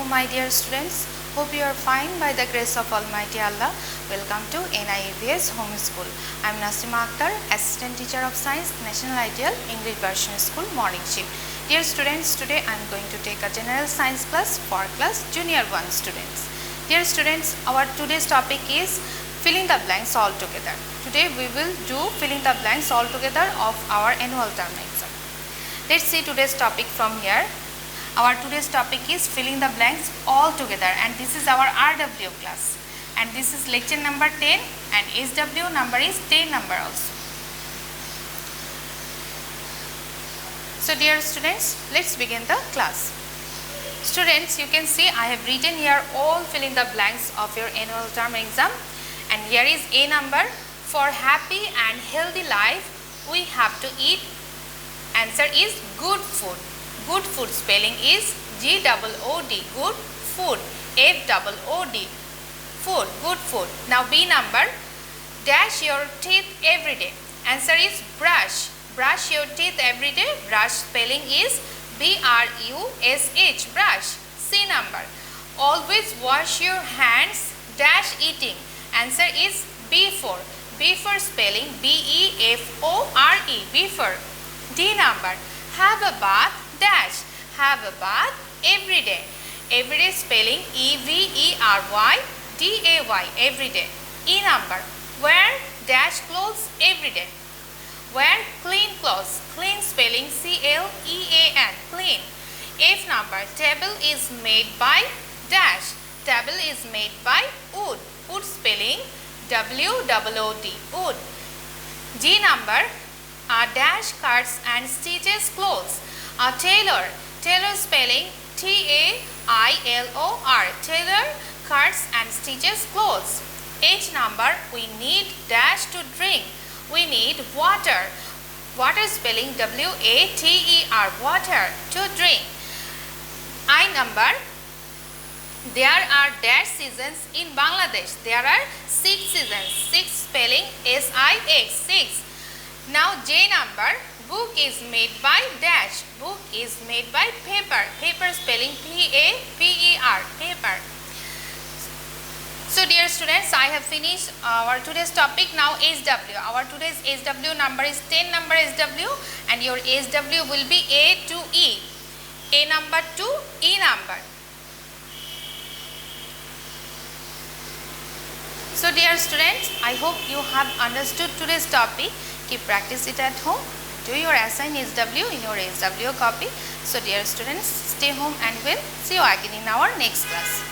my dear students. Hope you are fine by the grace of Almighty Allah. Welcome to NIEVS Home School. I am Nasima Akter, Assistant Teacher of Science, National Ideal English Version School, Morning Shift. Dear students, today I am going to take a General Science class for class Junior 1 students. Dear students, our today's topic is filling the blanks all together. Today we will do filling the blanks all together of our annual term exam. Let's see today's topic from here. Our today's topic is filling the blanks all together, and this is our RW class, and this is lecture number 10 and SW number is 10 number also. So dear students, let's begin the class. Students, you can see I have written here all filling the blanks of your annual term exam, and here is A number. For happy and healthy life we have to eat. Answer is good food. Good food spelling is G-O-O-D, good food, F-O-O-D, food, good food. Now B number, dash your teeth every day. Answer is brush. Brush your teeth every day. Brush spelling is B-R-U-S-H, brush. C number, always wash your hands, dash eating. Answer is before. Before spelling B-E-F-O-R-E, before. D number, have a bath, dash. Have a bath every day. Every day spelling E-V-E-R-Y-D-A-Y, every day. E number, wear dash clothes every day. Wear clean clothes. Clean spelling C-L-E-A-N, clean. F number, table is made by dash. Table is made by wood. Wood spelling W-O-O-D, wood. G number, dash cuts and stitches clothes. Tailor. Tailor spelling T-A-I-L-O-R. Tailor cuts and stitches clothes. H number, we need dash to drink. We need water. Water spelling W-A-T-E-R, water, to drink. I number, there are dash seasons in Bangladesh. There are 6 seasons. 6 spelling S-I-X, 6. Now J number, book is made by dash. Book is made by paper. Paper spelling P-A-P-E-R, paper. So dear students, I have finished our today's topic. Now SW. Our today's SW number is 10 number SW, and your SW will be A to E. A number to E number. So dear students, I hope you have understood today's topic. Keep practice it at home. Do your assigned SW in your SW copy. So dear students, stay home and we'll see you again in our next class.